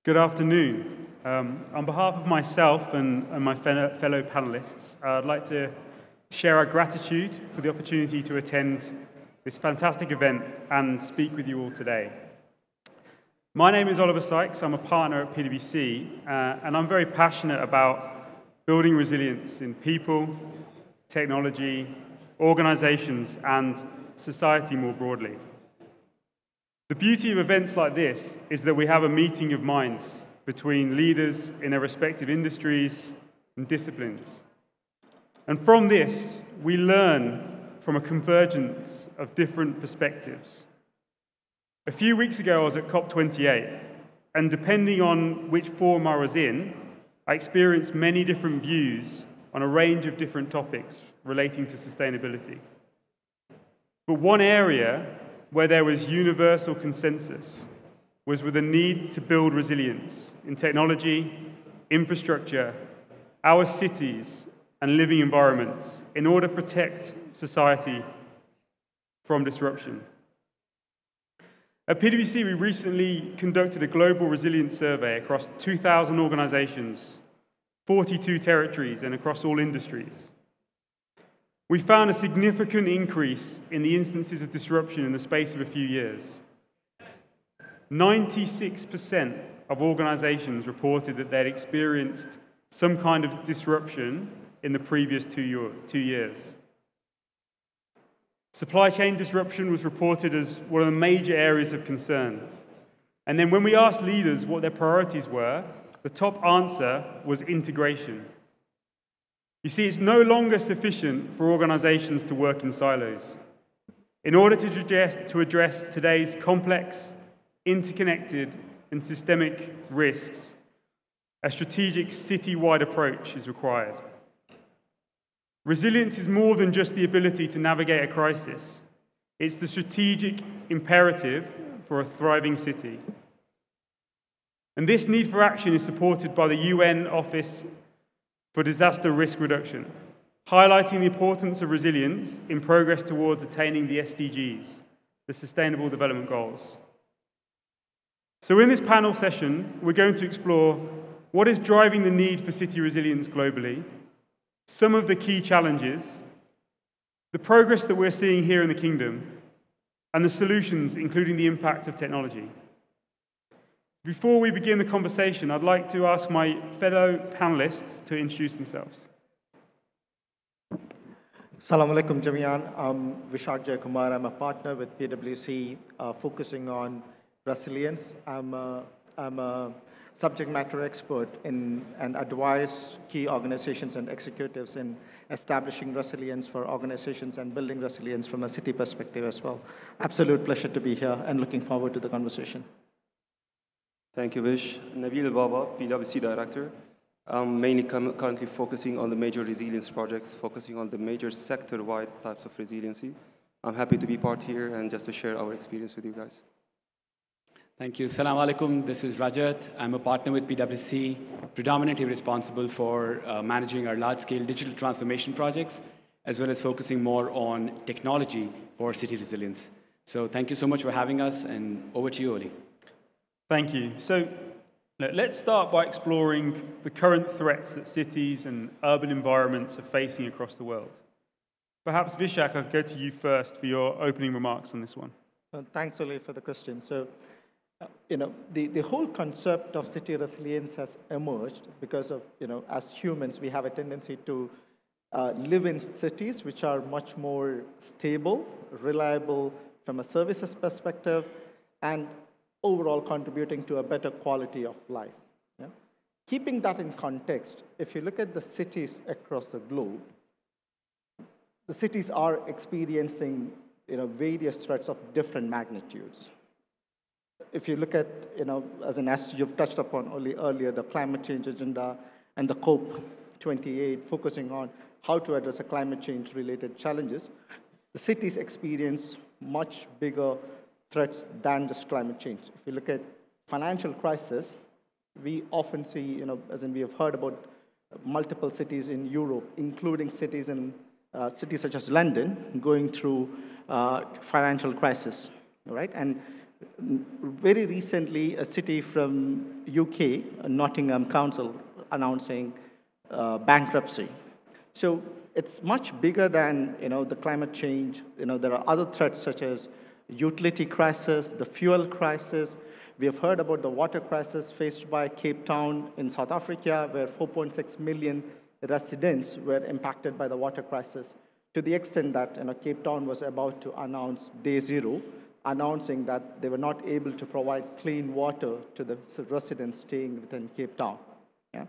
Good afternoon. On behalf of myself and my fellow panelists, I'd like to share our gratitude for the opportunity to attend this fantastic event and speak with you all today. My name is Oliver Sykes. I'm a partner at PwC, and I'm very passionate about building resilience in people, technology, organizations, and society more broadly. The beauty of events like this is that we have a meeting of minds between leaders in their respective industries and disciplines. And from this, we learn from a convergence of different perspectives. A few weeks ago, I was at COP28, and depending on which forum I was in, I experienced many different views on a range of different topics relating to sustainability. But one area where there was universal consensus was with the need to build resilience in technology, infrastructure, our cities, and living environments in order to protect society from disruption. At PwC, we recently conducted a global resilience survey across 2,000 organizations, 42 territories, and across all industries. We found a significant increase in the instances of disruption in the space of a few years. 96% of organizations reported that they'd experienced some kind of disruption in the previous 2 years. Supply chain disruption was reported as one of the major areas of concern. And then when we asked leaders what their priorities were, the top answer was integration. You see, it's no longer sufficient for organizations to work in silos. In order to address today's complex, interconnected, and systemic risks, a strategic city-wide approach is required. Resilience is more than just the ability to navigate a crisis. It's the strategic imperative for a thriving city. And this need for action is supported by the UN Office for Disaster Risk Reduction, highlighting the importance of resilience in progress towards attaining the SDGs, the Sustainable Development Goals. So in this panel session, we're going to explore what is driving the need for city resilience globally, some of the key challenges, the progress that we're seeing here in the Kingdom, and the solutions, including the impact of technology. Before we begin the conversation, I'd like to ask my fellow panelists to introduce themselves. Assalamu alaikum, Jamian. I'm Vishak Jayakumar. I'm a partner with PwC, focusing on resilience. I'm a subject matter expert and advise key organizations and executives in establishing resilience for organizations and building resilience from a city perspective as well. Absolute pleasure to be here and looking forward to the conversation. Thank you, Vish. Nabil Baba, PwC Director. I'm mainly currently focusing on the major resilience projects, focusing on the major sector-wide types of resiliency. I'm happy to be part here and just to share our experience with you guys. Thank you. Assalamu alaikum. This is Rajat. I'm a partner with PwC, predominantly responsible for managing our large-scale digital transformation projects, as well as focusing more on technology for city resilience. So thank you so much for having us, and over to you, Oli. Thank you. So let's start by exploring the current threats that cities and urban environments are facing across the world. Perhaps, Vishak, I'll go to you first for your opening remarks on this one. Thanks, Oli, for the question. So, the whole concept of city resilience has emerged because of, as humans, we have a tendency to live in cities which are much more stable, reliable from a services perspective, and overall contributing to a better quality of life. Yeah? Keeping that in context, if you look at the cities across the globe, the cities are experiencing various threats of different magnitudes. If you look at, as you've touched upon earlier, the climate change agenda and the COP28 focusing on how to address the climate change related challenges, the cities experience much bigger threats than just climate change. If you look at financial crisis, we often see, we have heard about multiple cities in Europe, including cities such as London, going through financial crisis, right? And Very recently, a city from UK, Nottingham Council, announcing bankruptcy. So it's much bigger than the climate change. There are other threats such as utility crisis, the fuel crisis. We have heard about the water crisis faced by Cape Town in South Africa, where 4.6 million residents were impacted by the water crisis, to the extent that Cape Town was about to announce day zero, announcing that they were not able to provide clean water to the residents staying within Cape Town. Yeah?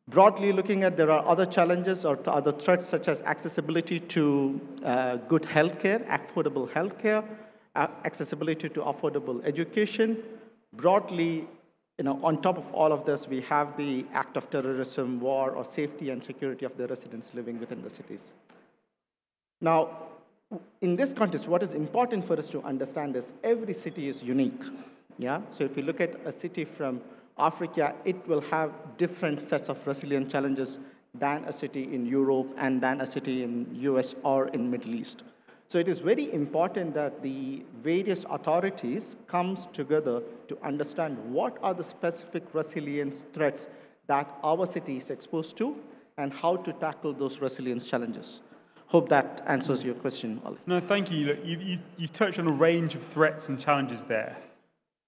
Broadly looking at, there are other challenges or other threats such as accessibility to good healthcare, affordable healthcare, accessibility to affordable education. Broadly, on top of all of this, we have the act of terrorism, war, or safety and security of the residents living within the cities. Now, in this context, what is important for us to understand is every city is unique. Yeah? So if you look at a city from Africa, it will have different sets of resilient challenges than a city in Europe and than a city in US or in Middle East. So it is very important that the various authorities comes together to understand what are the specific resilience threats that our city is exposed to and how to tackle those resilience challenges. Hope that answers your question, Ali. No, thank you. Look, you've touched on a range of threats and challenges there.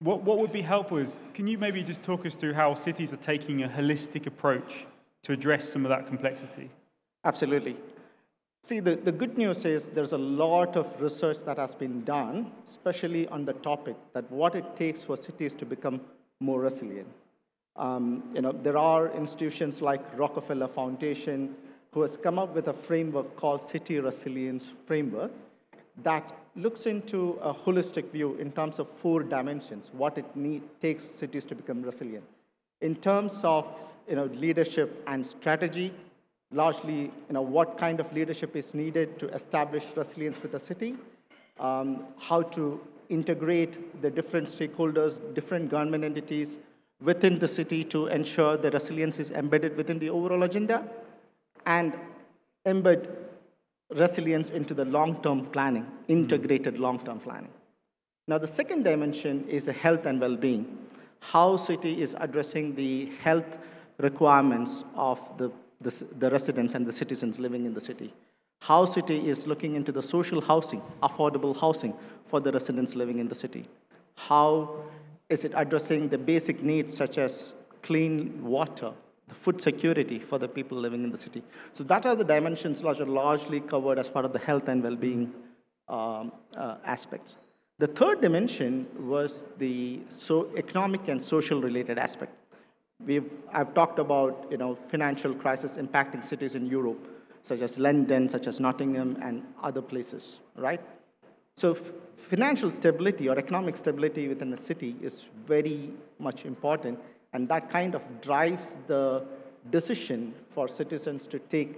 What would be helpful is, can you maybe just talk us through how cities are taking a holistic approach to address some of that complexity? Absolutely. See, the good news is there's a lot of research that has been done, especially on the topic that what it takes for cities to become more resilient. There are institutions like Rockefeller Foundation who has come up with a framework called City Resilience Framework that looks into a holistic view in terms of 4 dimensions, what it takes cities to become resilient. In terms of leadership and strategy, largely what kind of leadership is needed to establish resilience with a city, how to integrate the different stakeholders, different government entities within the city to ensure the resilience is embedded within the overall agenda, and embed resilience into the long-term planning, integrated long-term planning. Now, the second dimension is the health and well-being. How city is addressing the health requirements of the residents and the citizens living in the city. How city is looking into the social housing, affordable housing for the residents living in the city. How is it addressing the basic needs such as clean water, the food security for the people living in the city. So that are the dimensions which are largely covered as part of the health and well-being aspects. The third dimension was the economic and social related aspect. I've talked about financial crisis impacting cities in Europe, such as London, such as Nottingham, and other places, right? So financial stability or economic stability within a city is very much important, and that kind of drives the decision for citizens to take,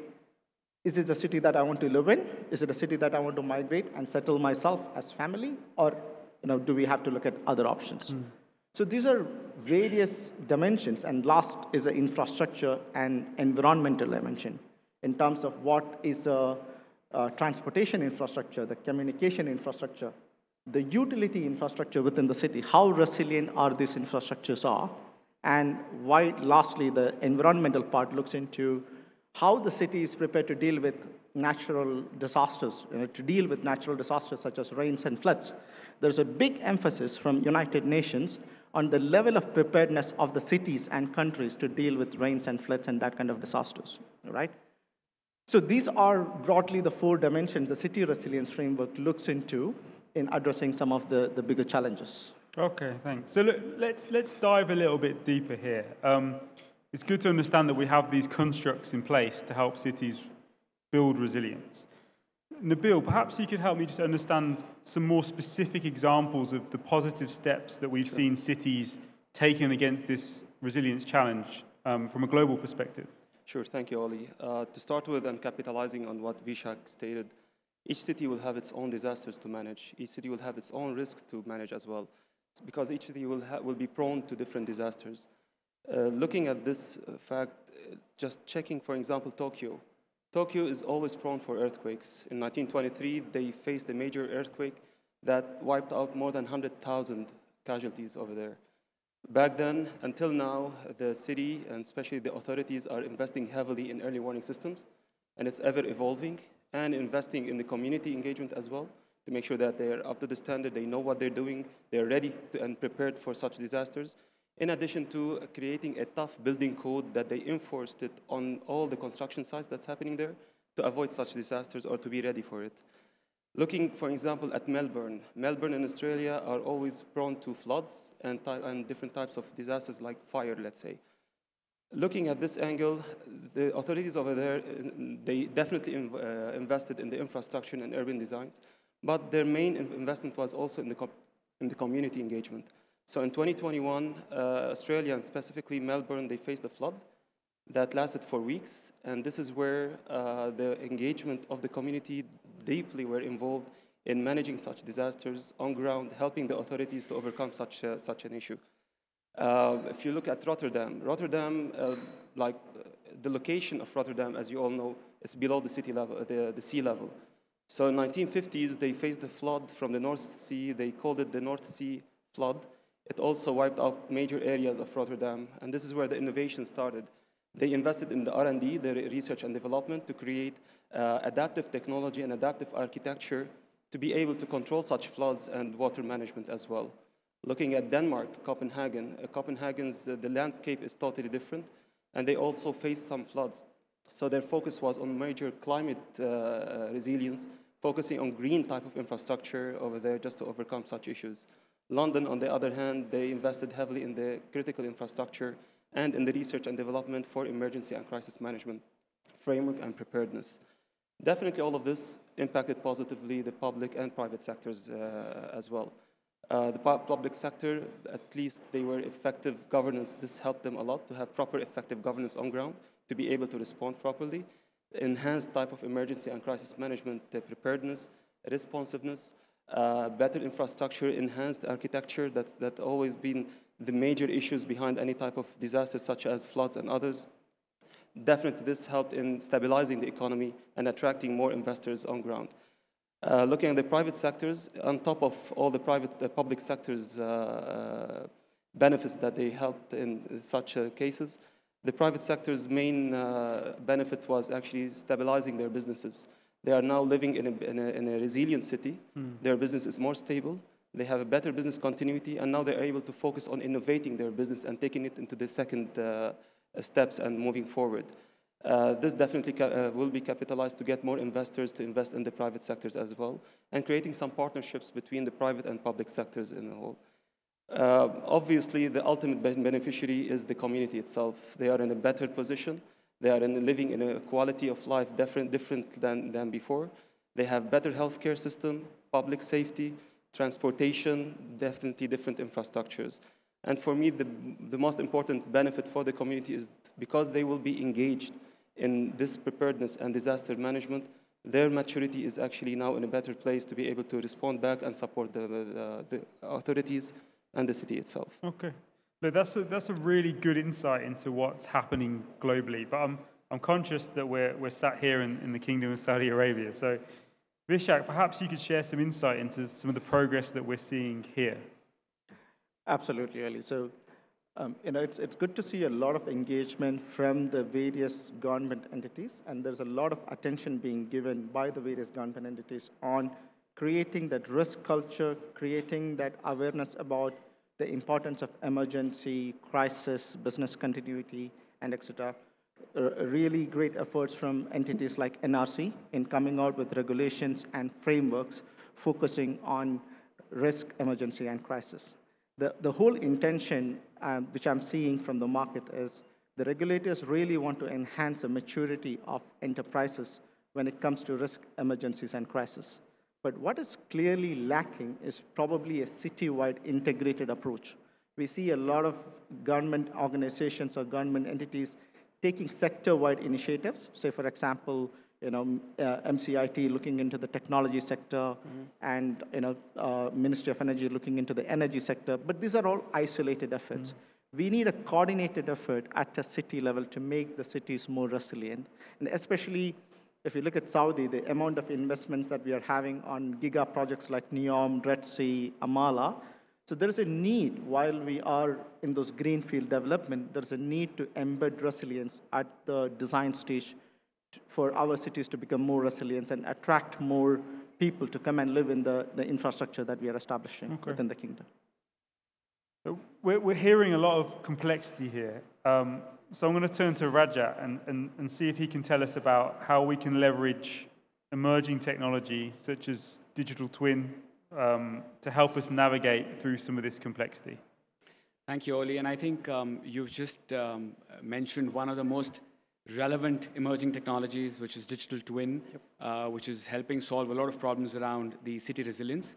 is it a city that I want to live in? Is it a city that I want to migrate and settle myself as family? Or do we have to look at other options? So these are various dimensions, and last is the infrastructure and environmental dimension in terms of what is a transportation infrastructure, the communication infrastructure, the utility infrastructure within the city, how resilient are these infrastructures are, and why, lastly, the environmental part looks into how the city is prepared to deal with natural disasters, such as rains and floods. There's a big emphasis from United Nations on the level of preparedness of the cities and countries to deal with rains and floods and that kind of disasters, right? So these are broadly the 4 dimensions the City Resilience Framework looks into in addressing some of the bigger challenges. Okay, thanks. So look, let's dive a little bit deeper here. It's good to understand that we have these constructs in place to help cities build resilience. Nabil, perhaps you could help me just understand some more specific examples of the positive steps that we've seen cities taken against this resilience challenge from a global perspective. Sure, thank you, Ali. To start with, and capitalizing on what Vishak stated, each city will have its own disasters to manage. Each city will have its own risks to manage as well, because each city will be prone to different disasters. Looking at this fact, just checking, for example, Tokyo. Tokyo is always prone for earthquakes. In 1923, they faced a major earthquake that wiped out more than 100,000 casualties over there. Back then, until now, the city, and especially the authorities, are investing heavily in early warning systems, and it's ever evolving, and investing in the community engagement as well, to make sure that they're up to the standard, they know what they're doing, they're ready and prepared for such disasters. In addition to creating a tough building code that they enforced it on all the construction sites that's happening there to avoid such disasters or to be ready for it. Looking, for example, at Melbourne. Melbourne and Australia are always prone to floods and different types of disasters like fire, let's say. Looking at this angle, the authorities over there, they definitely invested in the infrastructure and urban designs, but their main investment was also in the community engagement. So in 2021, Australia, and specifically Melbourne, they faced a flood that lasted for weeks, and this is where the engagement of the community deeply were involved in managing such disasters on ground, helping the authorities to overcome such an issue. If you look at Rotterdam, the location of Rotterdam, as you all know, is below the city level, the sea level. So in 1950s, they faced a flood from the North Sea. They called it the North Sea flood. It also wiped out major areas of Rotterdam, and this is where the innovation started. They invested in the R&D, the research and development, to create adaptive technology and adaptive architecture to be able to control such floods and water management as well. Looking at Denmark, Copenhagen, the landscape is totally different, and they also faced some floods. So their focus was on major climate resilience, focusing on green type of infrastructure over there just to overcome such issues. London, on the other hand, they invested heavily in the critical infrastructure and in the research and development for emergency and crisis management framework and preparedness. Definitely all of this impacted positively the public and private sectors as well. The public sector, at least they were effective governance. This helped them a lot to have proper effective governance on ground, to be able to respond properly. Enhanced type of emergency and crisis management preparedness, responsiveness, better infrastructure, enhanced architecture, that's always been the major issues behind any type of disaster such as floods and others. Definitely this helped in stabilizing the economy and attracting more investors on ground. Looking at the private sectors, on top of all the public sectors benefits that they helped in such cases, the private sector's main benefit was actually stabilizing their businesses. They are now living in a resilient city. Their business is more stable. They have a better business continuity, and now they're able to focus on innovating their business and taking it into the second steps and moving forward. This definitely will be capitalized to get more investors to invest in the private sectors as well, and creating some partnerships between the private and public sectors in the whole. Obviously, the ultimate beneficiary is the community itself. They are in a better position. They are living in a quality of life different than before. They have better healthcare system, public safety, transportation, definitely different infrastructures. And for me, the most important benefit for the community is because they will be engaged in this preparedness and disaster management, their maturity is actually now in a better place to be able to respond back and support the authorities and the city itself. Okay. Look, that's a really good insight into what's happening globally. But I'm conscious that we're sat here in the Kingdom of Saudi Arabia. So, Vishak, perhaps you could share some insight into some of the progress that we're seeing here. Absolutely, Ali. So, it's good to see a lot of engagement from the various government entities, and there's a lot of attention being given by the various government entities on creating that risk culture, creating that awareness about the importance of emergency, crisis, business continuity, and etc. Really great efforts from entities like NRC in coming out with regulations and frameworks focusing on risk, emergency, and crisis. The whole intention, which I'm seeing from the market, is the regulators really want to enhance the maturity of enterprises when it comes to risk, emergencies, and crisis. But what is clearly lacking is probably a citywide integrated approach. We see a lot of government organizations or government entities taking sector-wide initiatives. Say, for example, MCIT looking into the technology sector, and Ministry of Energy looking into the energy sector. But these are all isolated efforts. We need a coordinated effort at a city level to make the cities more resilient, and especially if you look at Saudi, the amount of investments that we are having on giga projects like NEOM, Red Sea, Amala, so there is a need, while we are in those greenfield development, there's a need to embed resilience at the design stage for our cities to become more resilient and attract more people to come and live in the infrastructure that we are establishing within the kingdom. So we're hearing a lot of complexity here. So I'm going to turn to Rajat and see if he can tell us about how we can leverage emerging technology, such as digital twin, to help us navigate through some of this complexity. Thank you, Oli. And I think you've just mentioned one of the most relevant emerging technologies, which is digital twin, which is helping solve a lot of problems around the city resilience.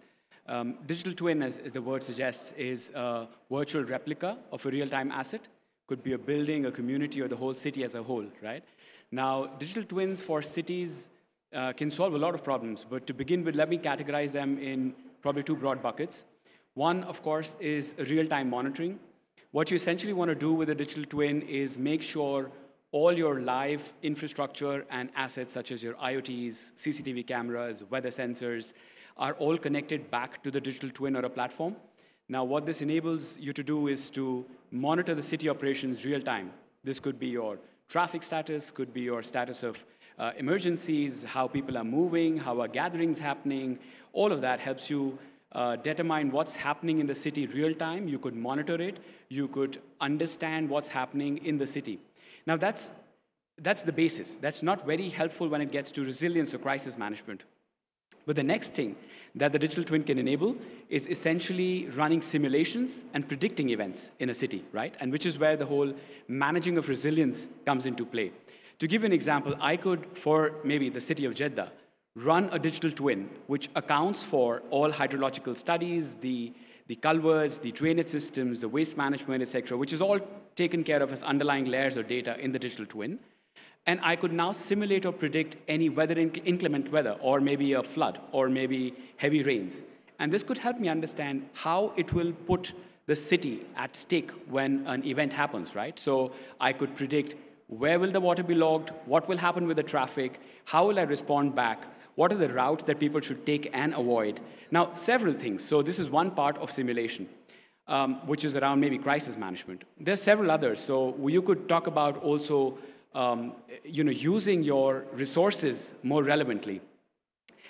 Digital twin, as the word suggests, is a virtual replica of a real-time asset. Could be a building, a community, or the whole city as a whole, right? Now, digital twins for cities can solve a lot of problems, but to begin with, let me categorize them in probably two broad buckets. One, of course, is real-time monitoring. What you essentially want to do with a digital twin is make sure all your live infrastructure and assets, such as your IoTs, CCTV cameras, weather sensors, are all connected back to the digital twin or a platform. Now, what this enables you to do is to monitor the city operations real time. This could be your traffic status, could be your status of emergencies, how people are moving, how are gatherings happening. All of that helps you determine what's happening in the city real time. You could monitor it. You could understand what's happening in the city. Now, that's the basis. That's not very helpful when it gets to resilience or crisis management. But the next thing that the digital twin can enable is essentially running simulations and predicting events in a city, right? And which is where the whole managing of resilience comes into play. To give you an example, I could, for maybe the city of Jeddah, run a digital twin which accounts for all hydrological studies, the culverts, the drainage systems, the waste management, et cetera, which is all taken care of as underlying layers of data in the digital twin. And I could now simulate or predict any inclement weather, or maybe a flood, or maybe heavy rains. And this could help me understand how it will put the city at stake when an event happens, right? So I could predict where will the water be logged, what will happen with the traffic, how will I respond back, what are the routes that people should take and avoid. Now, several things. So this is one part of simulation, which is around maybe crisis management. There's several others. So you could talk about also using your resources more relevantly.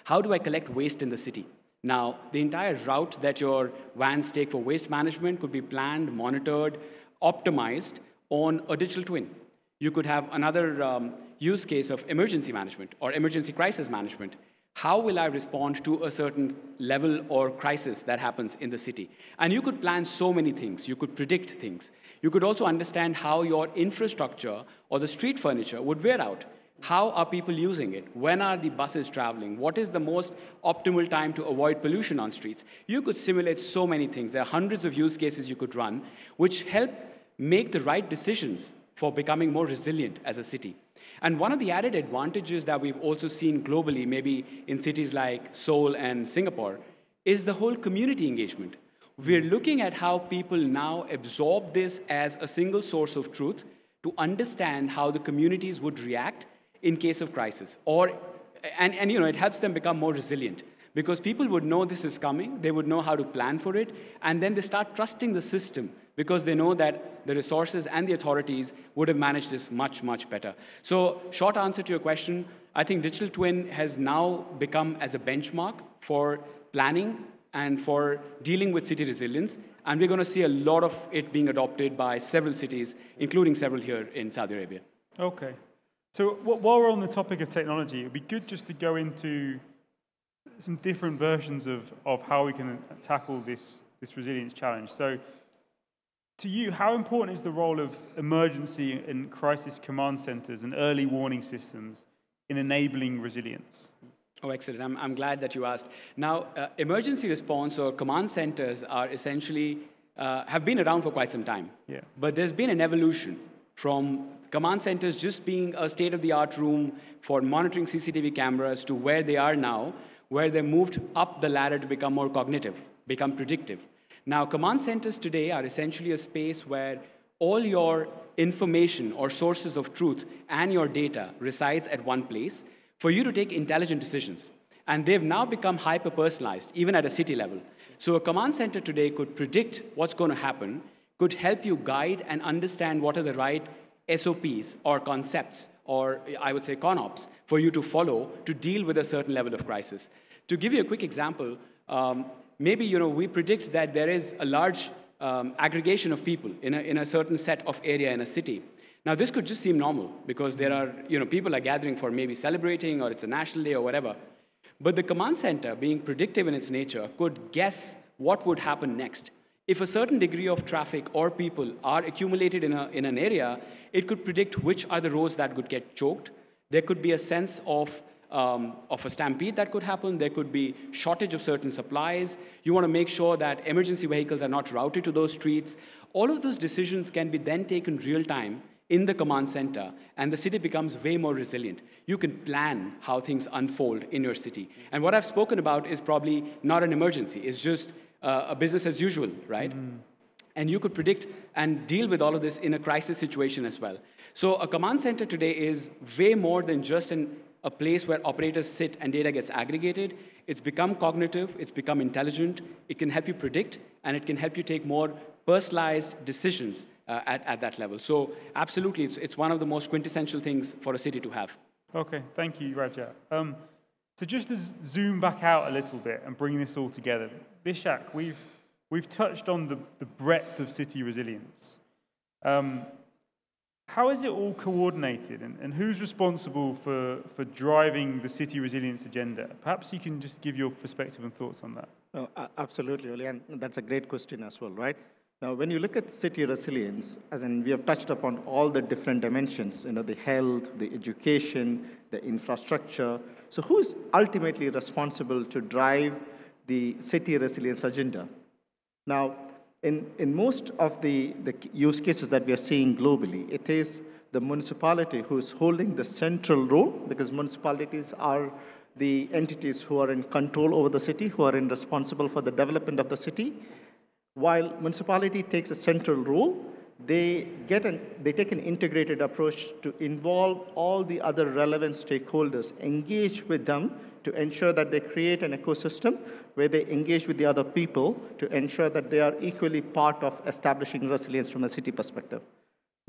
How do I collect waste in the city? Now, the entire route that your vans take for waste management could be planned, monitored, optimized on a digital twin. You could have another use case of emergency management or emergency crisis management. How will I respond to a certain level or crisis that happens in the city? And you could plan so many things. You could predict things. You could also understand how your infrastructure or the street furniture would wear out. How are people using it? When are the buses traveling? What is the most optimal time to avoid pollution on streets? You could simulate so many things. There are hundreds of use cases you could run, which help make the right decisions for becoming more resilient as a city. And one of the added advantages that we've also seen globally, maybe in cities like Seoul and Singapore, is the whole community engagement. We're looking at how people now absorb this as a single source of truth to understand how the communities would react in case of crisis. And it helps them become more resilient because people would know this is coming, they would know how to plan for it, and then they start trusting the system because they know that the resources and the authorities would have managed this much, much better. So, short answer to your question, I think digital twin has now become as a benchmark for planning and for dealing with city resilience, and we're going to see a lot of it being adopted by several cities, including several here in Saudi Arabia. Okay. So while we're on the topic of technology, it would be good just to go into some different versions of how we can tackle this resilience challenge. So to you, how important is the role of emergency and crisis command centers and early warning systems in enabling resilience? Oh, excellent. I'm glad that you asked. Now, emergency response or command centers are essentially, have been around for quite some time. Yeah. But there's been an evolution from command centers just being a state-of-the-art room for monitoring CCTV cameras to where they are now, where they moved up the ladder to become more cognitive, become predictive. Now, command centers today are essentially a space where all your information or sources of truth and your data resides at one place for you to take intelligent decisions. And they've now become hyper-personalized, even at a city level. So a command center today could predict what's going to happen, could help you guide and understand what are the right SOPs or concepts, or I would say ConOps, for you to follow to deal with a certain level of crisis. To give you a quick example, maybe we predict that there is a large aggregation of people in a certain set of area in a city. Now, this could just seem normal because there are, people are gathering for maybe celebrating or it's a national day or whatever. But the command center, being predictive in its nature, could guess what would happen next. If a certain degree of traffic or people are accumulated in an area, it could predict which are the roads that could get choked. There could be a sense of a stampede that could happen. There could be shortage of certain supplies. You want to make sure that emergency vehicles are not routed to those streets. All of those decisions can be then taken real time in the command center, and the city becomes way more resilient. You can plan how things unfold in your city. And what I've spoken about is probably not an emergency. It's just a business as usual, right? And you could predict and deal with all of this in a crisis situation as well. So a command center today is way more than just a place where operators sit and data gets aggregated. It's become cognitive, it's become intelligent, it can help you predict, and it can help you take more personalized decisions at that level. So absolutely, it's one of the most quintessential things for a city to have. Okay, thank you, Rajat. So just to zoom back out a little bit and bring this all together, Vishak, we've touched on the breadth of city resilience. How is it all coordinated, and who's responsible for driving the city resilience agenda? Perhaps you can just give your perspective and thoughts on that. No, absolutely, Oli, and that's a great question as well, right? Now, when you look at city resilience, as in we have touched upon all the different dimensions, the health, the education, the infrastructure. So who's ultimately responsible to drive the city resilience agenda? Now, in most of the use cases that we are seeing globally, it is the municipality who is holding the central role, because municipalities are the entities who are in control over the city, who are responsible for the development of the city. While municipality takes a central role, they take an integrated approach to involve all the other relevant stakeholders, engage with them to ensure that they create an ecosystem where they engage with the other people to ensure that they are equally part of establishing resilience from a city perspective.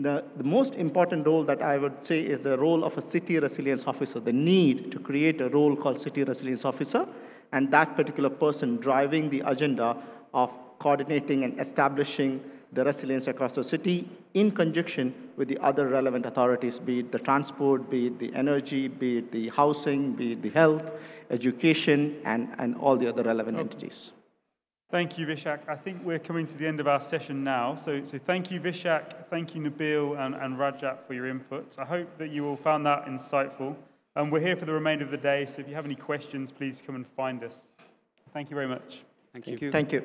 The most important role that I would say is the role of a city resilience officer, the need to create a role called city resilience officer, and that particular person driving the agenda of coordinating and establishing the resilience across the city in conjunction with the other relevant authorities, be it the transport, be it the energy, be it the housing, be it the health, education, and all the other relevant entities. Thank you, Vishak. I think we're coming to the end of our session now. So thank you, Vishak. Thank you, Nabil and Rajat, for your inputs. I hope that you all found that insightful. We're here for the remainder of the day, so if you have any questions, please come and find us. Thank you very much. Thank you. Thank you.